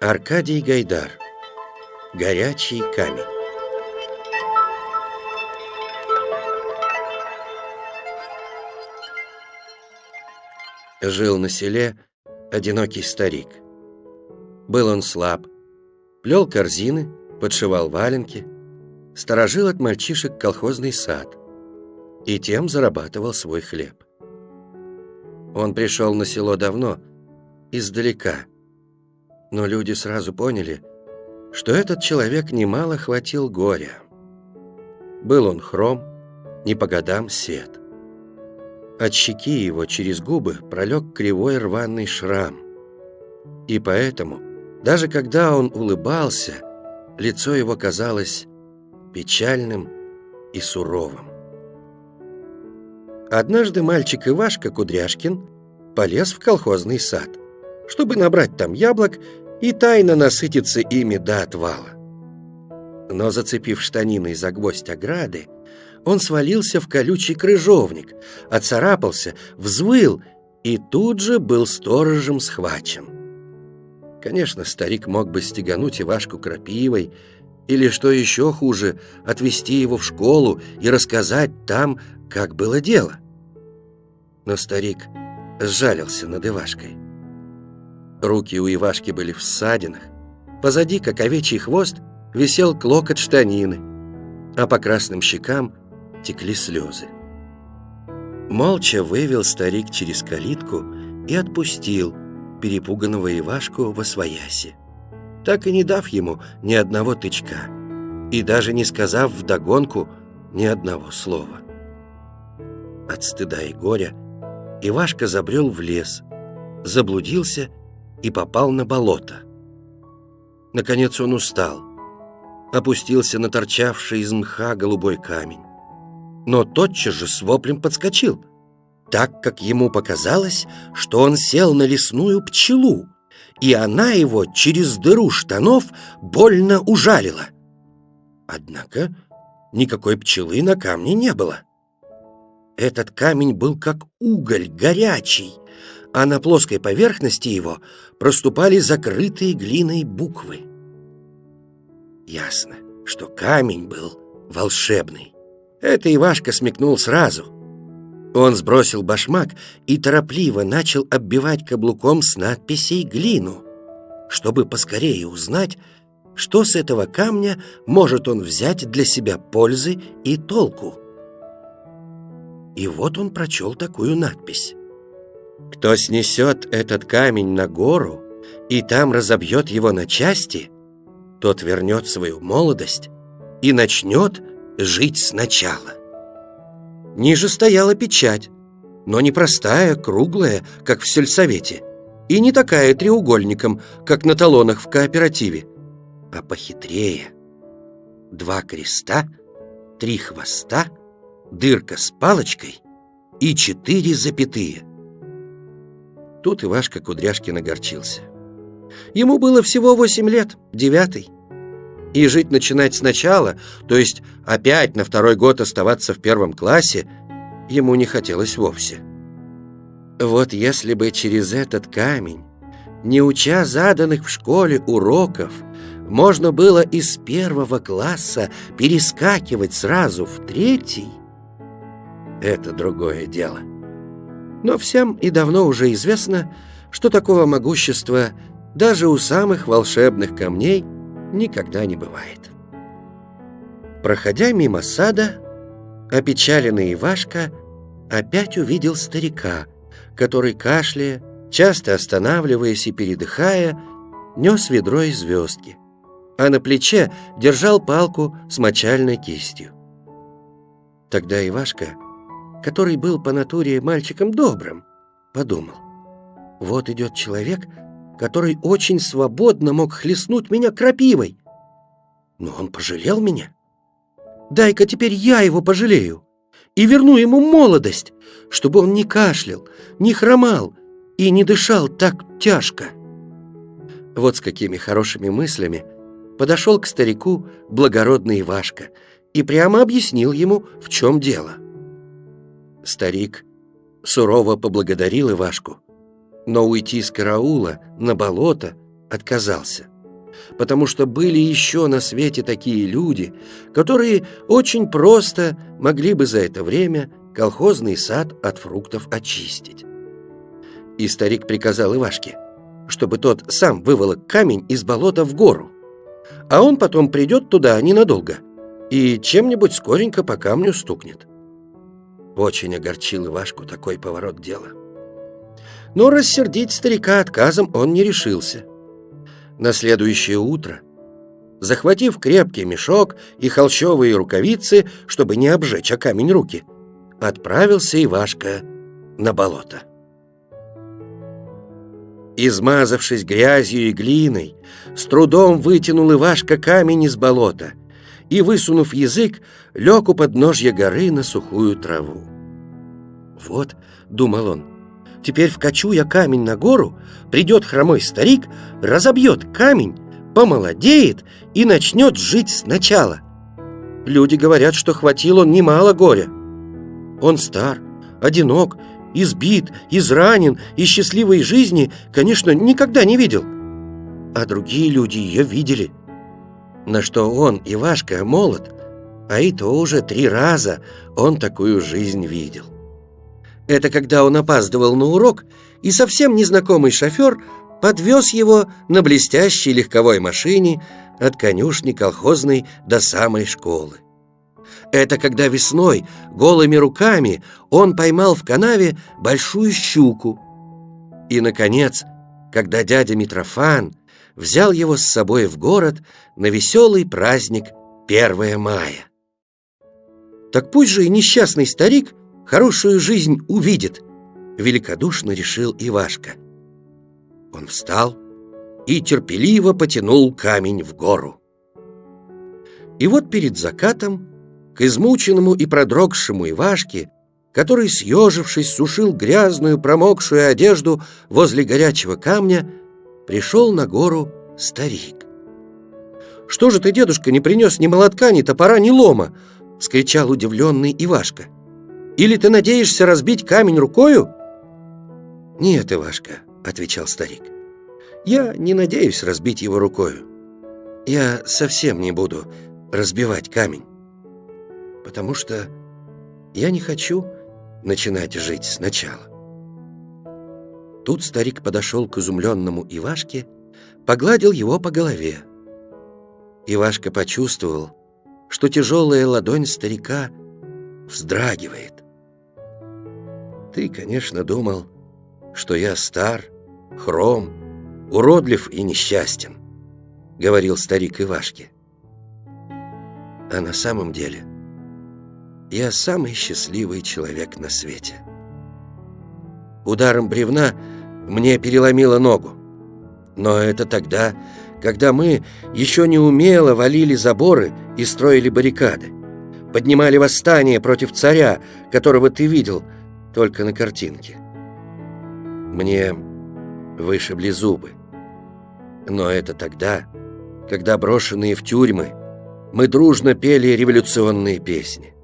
Аркадий Гайдар. Горячий камень. Жил на селе одинокий старик. Был он слаб, плел корзины, подшивал валенки, сторожил от мальчишек колхозный сад и тем зарабатывал свой хлеб. Он пришел на село давно, издалека, но люди сразу поняли, что этот человек немало хватил горя. Был он хром, не по годам сед. От щеки его через губы пролег кривой рваный шрам. И поэтому, даже когда он улыбался, лицо его казалось печальным и суровым. Однажды мальчик Ивашка Кудряшкин полез в колхозный сад, чтобы набрать там яблок и тайно насытиться ими до отвала. Но, зацепив штаниной за гвоздь ограды, он свалился в колючий крыжовник, оцарапался, взвыл и тут же был сторожем схвачен. Конечно, старик мог бы стегануть Ивашку крапивой или, что еще хуже, отвезти его в школу и рассказать там, как было дело. Но старик сжалился над Ивашкой. Руки у Ивашки были в ссадинах, позади, как овечий хвост, висел клокот штанины, а по красным щекам текли слезы. Молча вывел старик через калитку и отпустил перепуганного Ивашку восвояси, так и не дав ему ни одного тычка и даже не сказав вдогонку ни одного слова. От стыда и горя Ивашка забрел в лес, заблудился и попал на болото. Наконец он устал, опустился на торчавший из мха голубой камень, но тотчас же с воплем подскочил, так как ему показалось, что он сел на лесную пчелу, и она его через дыру штанов больно ужалила. Однако никакой пчелы на камне не было. Этот камень был как уголь, горячий, а на плоской поверхности его проступали закрытые глиной буквы. Ясно, что камень был волшебный. Это Ивашка смекнул сразу. Он сбросил башмак и торопливо начал оббивать каблуком с надписей глину, чтобы поскорее узнать, что с этого камня может он взять для себя пользы и толку. И вот он прочел такую надпись: «Кто снесет этот камень на гору и там разобьет его на части, тот вернет свою молодость и начнет жить сначала». Ниже стояла печать, но не простая, круглая, как в сельсовете, и не такая треугольником, как на талонах в кооперативе, а похитрее. 2 креста, 3 хвоста, дырка с палочкой и 4 запятые. Тут Ивашка Кудряшкин огорчился. Ему было всего 8 лет, 9-й. И жить начинать сначала, то есть опять на 2-й год оставаться в 1 классе, ему не хотелось вовсе. Вот если бы через этот камень, не уча заданных в школе уроков, можно было из 1 класса перескакивать сразу в 3-й, это другое дело. Но всем и давно уже известно, что такого могущества даже у самых волшебных камней никогда не бывает. Проходя мимо сада, опечаленный Ивашка опять увидел старика, который, кашляя, часто останавливаясь и передыхая, нес ведро и звездки, а на плече держал палку с мочальной кистью. Тогда Ивашка, который был по натуре мальчиком добрым, подумал: вот идет человек, который очень свободно мог хлестнуть меня крапивой. Но он пожалел меня. Дай-ка теперь я его пожалею и верну ему молодость, чтобы он не кашлял, не хромал и не дышал так тяжко. Вот с какими хорошими мыслями подошел к старику благородный Ивашка и прямо объяснил ему, в чем дело. Старик сурово поблагодарил Ивашку, но уйти с караула на болото отказался, потому что были еще на свете такие люди, которые очень просто могли бы за это время колхозный сад от фруктов очистить. И старик приказал Ивашке, чтобы тот сам выволок камень из болота в гору, а он потом придет туда ненадолго и чем-нибудь скоренько по камню стукнет. Очень огорчил Ивашку такой поворот дела. Но рассердить старика отказом он не решился. На следующее утро, захватив крепкий мешок и холщовые рукавицы, чтобы не обжечь о камень руки, отправился Ивашка на болото. Измазавшись грязью и глиной, с трудом вытянул Ивашка камень из болота и, высунув язык, лег у подножья горы на сухую траву. «Вот», — думал он, — «теперь вкачу я камень на гору, придет хромой старик, разобьет камень, помолодеет и начнет жить сначала. Люди говорят, что хватил он немало горя. Он стар, одинок, избит, изранен и счастливой жизни, конечно, никогда не видел. А другие люди ее видели. На что он, Ивашка, молод, а и то уже 3 раза он такую жизнь видел. Это когда он опаздывал на урок, и совсем незнакомый шофер подвез его на блестящей легковой машине от конюшни колхозной до самой школы. Это когда весной голыми руками он поймал в канаве большую щуку. И, наконец, когда дядя Митрофан взял его с собой в город на веселый праздник 1 мая. Так пусть же и несчастный старик хорошую жизнь увидит, великодушно решил Ивашка. Он встал и терпеливо потянул камень в гору. И вот перед закатом к измученному и продрогшему Ивашке, который, съежившись, сушил грязную промокшую одежду возле горячего камня, пришел на гору старик. «Что же ты, дедушка, не принес ни молотка, ни топора, ни лома?» — вскричал удивленный Ивашка. «Или ты надеешься разбить камень рукою?» «Нет, Ивашка», — отвечал старик, — «я не надеюсь разбить его рукою. Я совсем не буду разбивать камень, потому что я не хочу начинать жить сначала». Тут старик подошел к изумленному Ивашке, погладил его по голове. Ивашка почувствовал, что тяжелая ладонь старика вздрагивает. «Ты, конечно, думал, что я стар, хром, уродлив и несчастен», — говорил старик Ивашке. «А на самом деле я самый счастливый человек на свете. Ударом бревна мне переломило ногу. Но это тогда, когда мы еще неумело валили заборы и строили баррикады, поднимали восстание против царя, которого ты видел только на картинке. Мне вышибли зубы. Но это тогда, когда, брошенные в тюрьмы, мы дружно пели революционные песни.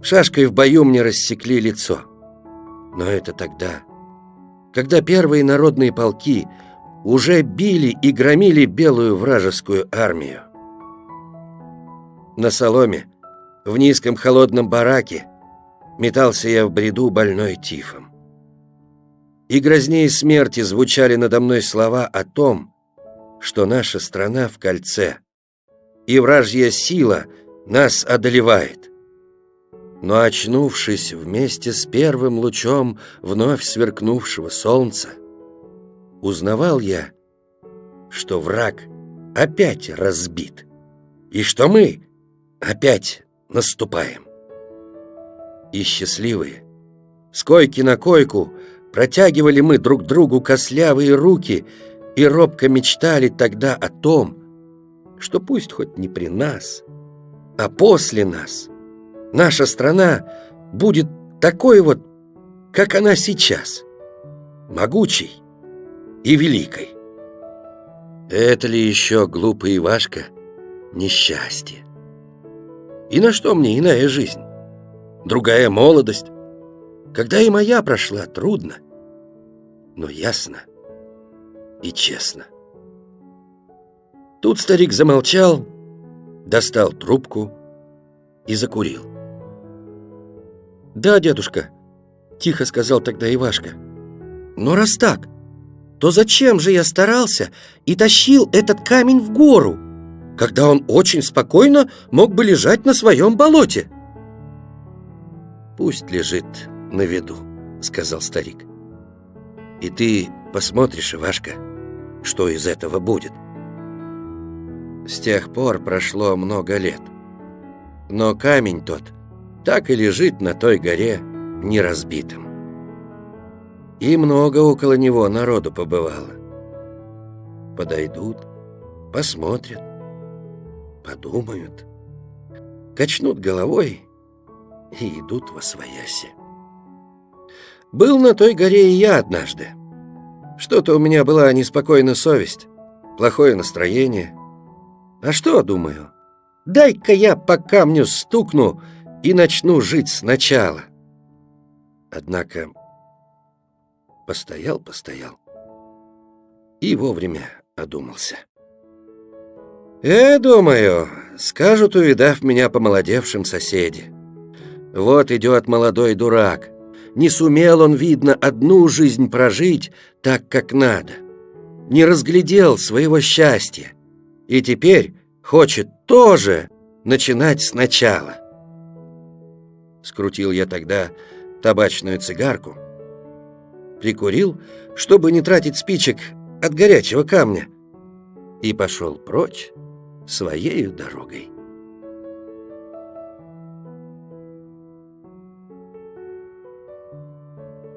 Шашкой в бою мне рассекли лицо. Но это тогда, когда первые народные полки уже били и громили белую вражескую армию. На соломе, в низком холодном бараке, метался я в бреду, больной тифом. И грознее смерти звучали надо мной слова о том, что наша страна в кольце, и вражья сила нас одолевает. Но, очнувшись вместе с первым лучом вновь сверкнувшего солнца, узнавал я, что враг опять разбит, и что мы опять наступаем. И счастливые, с койки на койку, протягивали мы друг другу костлявые руки и робко мечтали тогда о том, что пусть хоть не при нас, а после нас наша страна будет такой вот, как она сейчас, могучей и великой. Это ли еще, глупый Ивашка, несчастье? И на что мне иная жизнь? Другая молодость, когда и моя прошла трудно, но ясно. и честно. Тут старик замолчал, достал трубку и закурил. «Да, дедушка», — тихо сказал тогда Ивашка. «Но раз так, то зачем же я старался и тащил этот камень в гору, когда он очень спокойно мог бы лежать на своем болоте?» «Пусть лежит на виду», — сказал старик. «И ты посмотришь, Ивашка, что из этого будет». С тех пор прошло много лет, но камень тот так и лежит на той горе неразбитым. И много около него народу побывало. Подойдут, посмотрят, подумают, качнут головой и идут восвояси. Был на той горе и я однажды. Что-то у меня была неспокойная совесть, плохое настроение. А что, думаю, дай-ка я по камню стукну и начну жить сначала. Однако постоял и вовремя одумался. Думаю, скажут, увидав меня помолодевшим соседи: вот идет молодой дурак, не сумел он, видно, одну жизнь прожить так, как надо, не разглядел своего счастья и теперь хочет тоже начинать сначала. Скрутил я тогда табачную цигарку, прикурил, чтобы не тратить спичек от горячего камня, и пошел прочь своею дорогой.